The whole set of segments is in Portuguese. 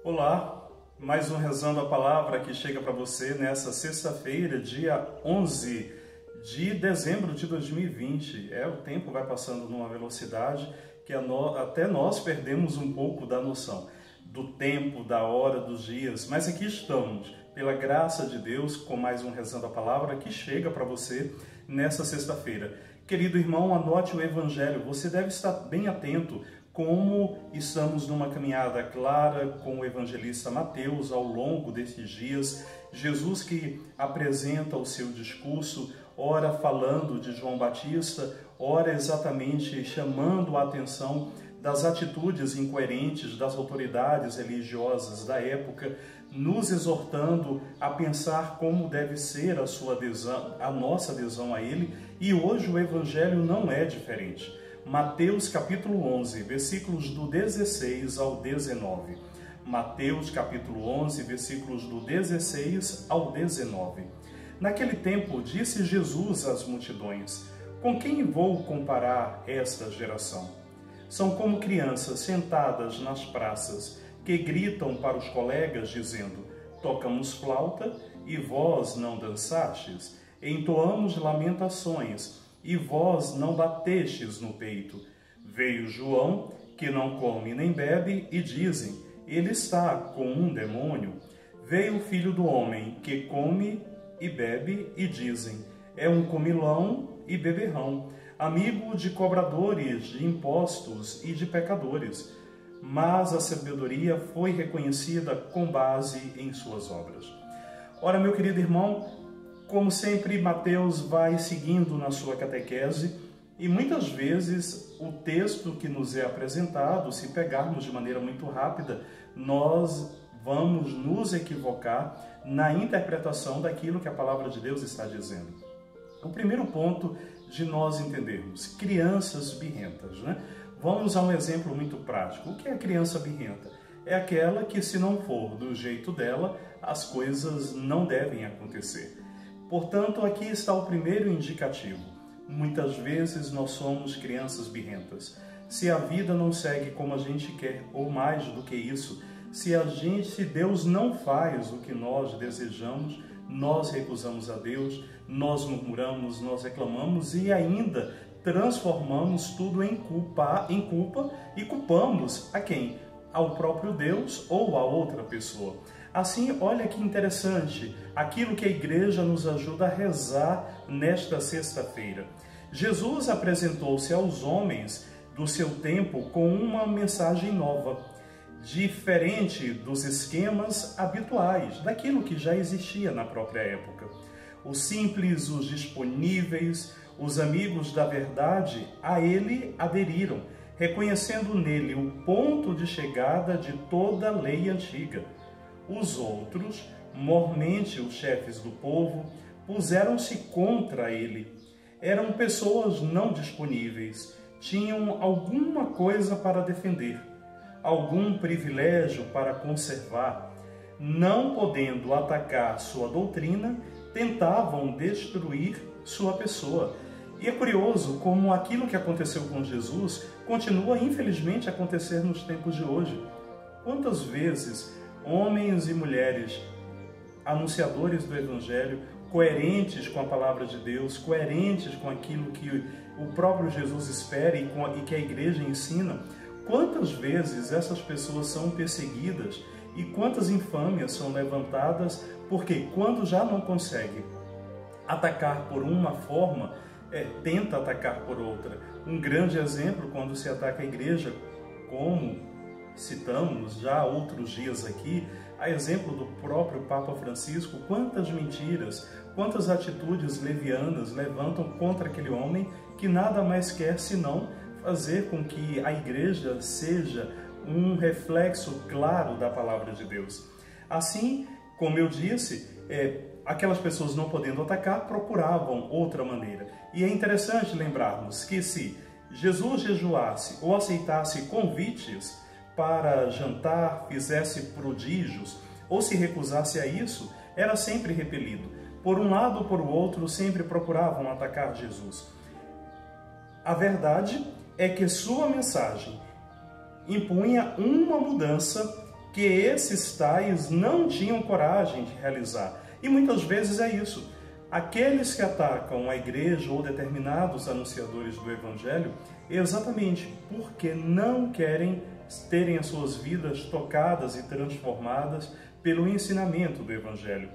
Olá, mais um Rezando a Palavra que chega para você nessa sexta-feira, dia 11 de dezembro de 2020. O tempo vai passando numa velocidade que até nós perdemos um pouco da noção do tempo, da hora, dos dias. Mas aqui estamos, pela graça de Deus, com mais um Rezando a Palavra que chega para você nessa sexta-feira. Querido irmão, anote o Evangelho. Você deve estar bem atento como estamos numa caminhada clara com o evangelista Mateus ao longo desses dias. Jesus que apresenta o seu discurso, ora falando de João Batista, ora exatamente chamando a atenção das atitudes incoerentes das autoridades religiosas da época, nos exortando a pensar como deve ser a sua adesão, a nossa adesão a ele, e hoje o evangelho não é diferente. Mateus capítulo 11, versículos do 16 ao 19. Mateus capítulo 11, versículos do 16 ao 19. Naquele tempo disse Jesus às multidões: com quem vou comparar esta geração? São como crianças sentadas nas praças, que gritam para os colegas dizendo: tocamos flauta e vós não dançastes, entoamos lamentações e vós não batestes no peito. Veio João, que não come nem bebe, e dizem: ele está com um demônio. Veio o Filho do Homem, que come e bebe, e dizem: é um comilão e beberrão, amigo de cobradores de impostos e de pecadores. Mas a sabedoria foi reconhecida com base em suas obras. Ora, meu querido irmão, como sempre, Mateus vai seguindo na sua catequese e muitas vezes o texto que nos é apresentado, se pegarmos de maneira muito rápida, nós vamos nos equivocar na interpretação daquilo que a palavra de Deus está dizendo. O primeiro ponto de nós entendermos, crianças birrentas, né? Vamos a um exemplo muito prático. O que é criança birrenta? É aquela que, se não for do jeito dela, as coisas não devem acontecer. Portanto, aqui está o primeiro indicativo. Muitas vezes nós somos crianças birrentas. Se a vida não segue como a gente quer, ou mais do que isso, se Deus não faz o que nós desejamos, nós recusamos a Deus, nós murmuramos, nós reclamamos e ainda transformamos tudo em culpa e culpamos a quem? Ao próprio Deus ou a outra pessoa. Assim, olha que interessante, aquilo que a igreja nos ajuda a rezar nesta sexta-feira. Jesus apresentou-se aos homens do seu tempo com uma mensagem nova, diferente dos esquemas habituais, daquilo que já existia na própria época. Os simples, os disponíveis, os amigos da verdade, a ele aderiram, reconhecendo nele o ponto de chegada de toda a lei antiga. Os outros, mormente os chefes do povo, puseram-se contra ele. Eram pessoas não disponíveis, tinham alguma coisa para defender, algum privilégio para conservar. Não podendo atacar sua doutrina, tentavam destruir sua pessoa. E é curioso como aquilo que aconteceu com Jesus continua, infelizmente, a acontecer nos tempos de hoje. Quantas vezes homens e mulheres, anunciadores do Evangelho, coerentes com a palavra de Deus, coerentes com aquilo que o próprio Jesus espera e que a igreja ensina, quantas vezes essas pessoas são perseguidas e quantas infâmias são levantadas, porque quando já não consegue atacar por uma forma, tenta atacar por outra. Um grande exemplo quando se ataca a igreja, como citamos já outros dias aqui, a exemplo do próprio Papa Francisco, quantas mentiras, quantas atitudes levianas levantam contra aquele homem que nada mais quer senão fazer com que a igreja seja um reflexo claro da palavra de Deus. Assim, como eu disse, aquelas pessoas não podendo atacar, procuravam outra maneira. E é interessante lembrarmos que se Jesus jejuasse ou aceitasse convites para jantar, fizesse prodígios ou se recusasse a isso, era sempre repelido. Por um lado ou por outro, sempre procuravam atacar Jesus. A verdade é que sua mensagem impunha uma mudança que esses tais não tinham coragem de realizar. E muitas vezes é isso. Aqueles que atacam a igreja ou determinados anunciadores do Evangelho, exatamente porque não querem terem as suas vidas tocadas e transformadas pelo ensinamento do Evangelho.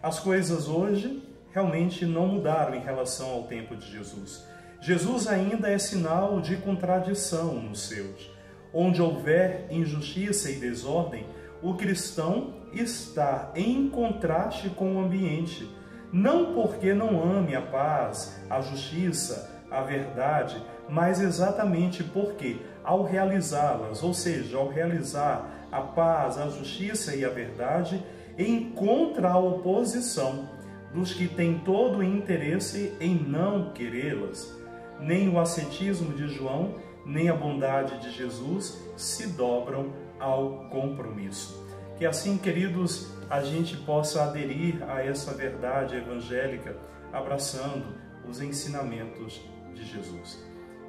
As coisas hoje realmente não mudaram em relação ao tempo de Jesus. Jesus ainda é sinal de contradição nos seus. Onde houver injustiça e desordem, o cristão está em contraste com o ambiente, não porque não ame a paz, a justiça, a verdade, mas exatamente porque, ao realizá-las, ou seja, ao realizar a paz, a justiça e a verdade, encontra a oposição dos que têm todo o interesse em não querê-las. Nem o ascetismo de João, nem a bondade de Jesus se dobram ao compromisso. Que assim, queridos, a gente possa aderir a essa verdade evangélica, abraçando os ensinamentos de Jesus.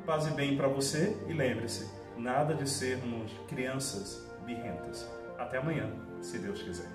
Paz e bem para você e lembre-se, nada de sermos crianças birrentas. Até amanhã, se Deus quiser.